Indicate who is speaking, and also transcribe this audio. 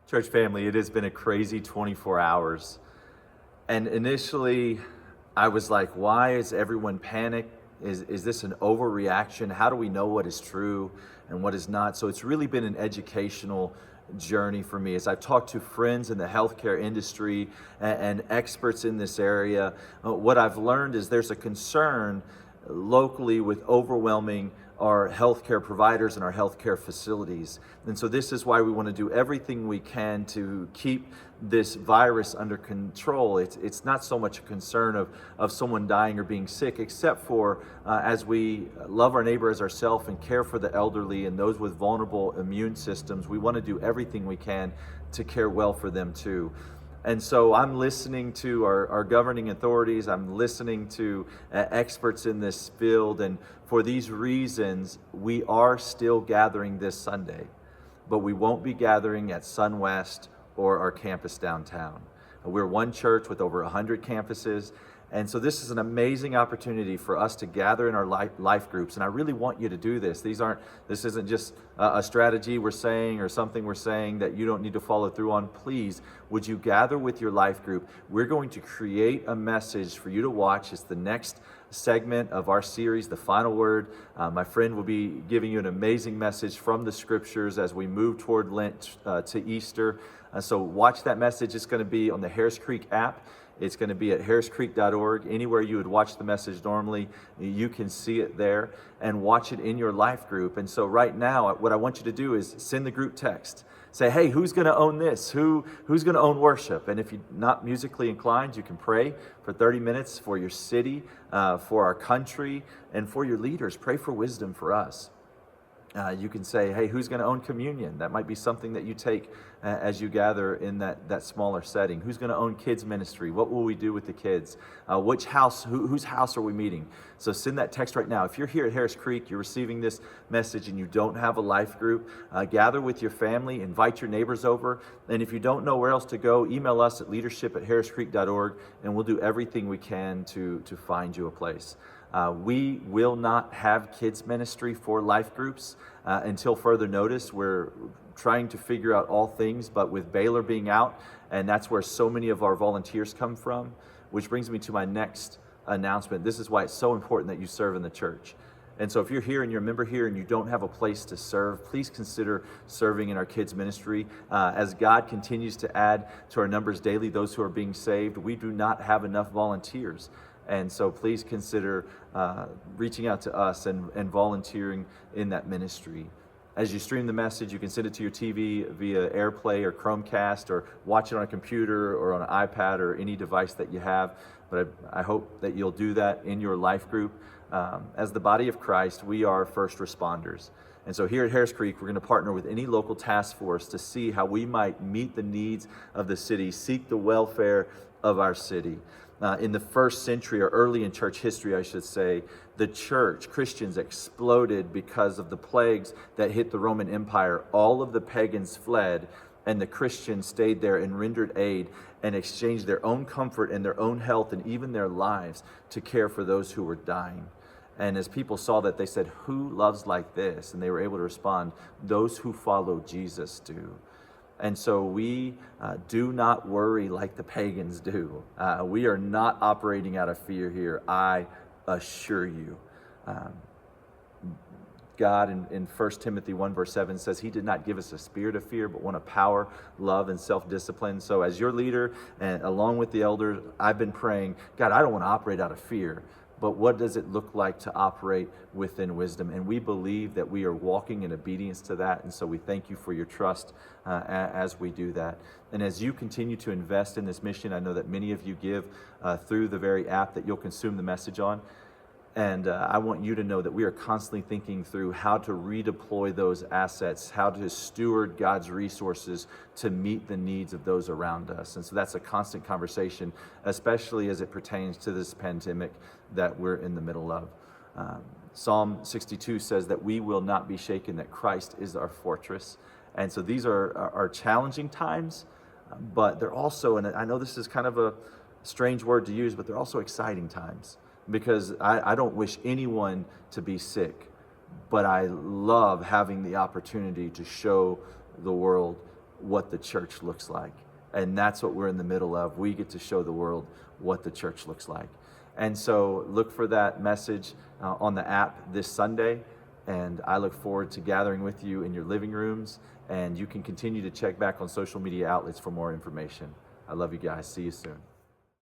Speaker 1: Church family, it has been a crazy 24 hours. And initially, I was like, why is everyone panicked? Is this an overreaction? How do we know what is true and what is not? So it's really been an educational journey for me as I've talked to friends in the healthcare industry and experts in this area. What I've learned is there's a concern locally with overwhelming our healthcare providers and our healthcare facilities. And so this is why we want to do everything we can to keep this virus under control. It's not so much a concern of someone dying or being sick, except for as we love our neighbor as ourselves and care for the elderly and those with vulnerable immune systems, we want to do everything we can to care well for them too. And so I'm listening to our governing authorities, I'm listening to experts in this field, and for these reasons, we are still gathering this Sunday, but we won't be gathering at SunWest or our campus downtown. We're one church with over 100 campuses, and so this is an amazing opportunity for us to gather in our life groups, and I really want you to do this. This isn't just a strategy we're saying or something we're saying that you don't need to follow through on. Please, would you gather with your life group? We're going to create a message for you to watch. It's the next segment of our series, The Final Word. My friend will be giving you an amazing message from the scriptures as we move toward Lent to Easter. So watch that message. It's going to be on the Harris Creek app. It's going to be at harriscreek.org. Anywhere you would watch the message normally, you can see it there and watch it in your life group. And so right now, what I want you to do is send the group text. Say, hey, who's going to own this? Who's going to own worship? And if you're not musically inclined, you can pray for 30 minutes for your city, for our country, and for your leaders. Pray for wisdom for us. You can say, hey, who's going to own communion? That might be something that you take as you gather in that smaller setting. Who's going to own kids ministry? What will we do with the kids? Which house, whose house are we meeting? So send that text right now. If you're here at Harris Creek, you're receiving this message and you don't have a life group, gather with your family, invite your neighbors over. And if you don't know where else to go, email us at leadership@harriscreek.org and we'll do everything we can to find you a place. We will not have kids ministry for life groups until further notice. We're trying to figure out all things, but with Baylor being out, and that's where so many of our volunteers come from, which brings me to my next announcement. This is why it's so important that you serve in the church. And so if you're here and you're a member here and you don't have a place to serve, please consider serving in our kids ministry. As God continues to add to our numbers daily, those who are being saved, we do not have enough volunteers. And so please consider reaching out to us and volunteering in that ministry. As you stream the message, you can send it to your TV via AirPlay or Chromecast, or watch it on a computer or on an iPad or any device that you have. But I hope that you'll do that in your life group. As the body of Christ, we are first responders. And so here at Harris Creek, we're going to partner with any local task force to see how we might meet the needs of the city, seek the welfare of our city. In the first century, or early in church history, I should say, the church, Christians, exploded because of the plagues that hit the Roman Empire. All of the pagans fled, and the Christians stayed there and rendered aid and exchanged their own comfort and their own health and even their lives to care for those who were dying. And as people saw that, they said, who loves like this? And they were able to respond, those who follow Jesus do. And so we do not worry like the pagans do. We are not operating out of fear here, I assure you. God in 1 Timothy 1 verse 7 says he did not give us a spirit of fear, but one of power, love, and self-discipline. So as your leader and along with the elders, I've been praying, God, I don't want to operate out of fear, but what does it look like to operate within wisdom? And we believe that we are walking in obedience to that. And so we thank you for your trust as we do that. And as you continue to invest in this mission, I know that many of you give through the very app that you'll consume the message on. And I want you to know that we are constantly thinking through how to redeploy those assets, how to steward God's resources to meet the needs of those around us. And so that's a constant conversation, especially as it pertains to this pandemic that we're in the middle of. Psalm 62 says that we will not be shaken, that Christ is our fortress. And so these are challenging times, but they're also, and I know this is kind of a strange word to use, but they're also exciting times. Because I don't wish anyone to be sick, but I love having the opportunity to show the world what the church looks like. And that's what we're in the middle of. We get to show the world what the church looks like. And so look for that message on the app this Sunday. And I look forward to gathering with you in your living rooms. And you can continue to check back on social media outlets for more information. I love you guys. See you soon.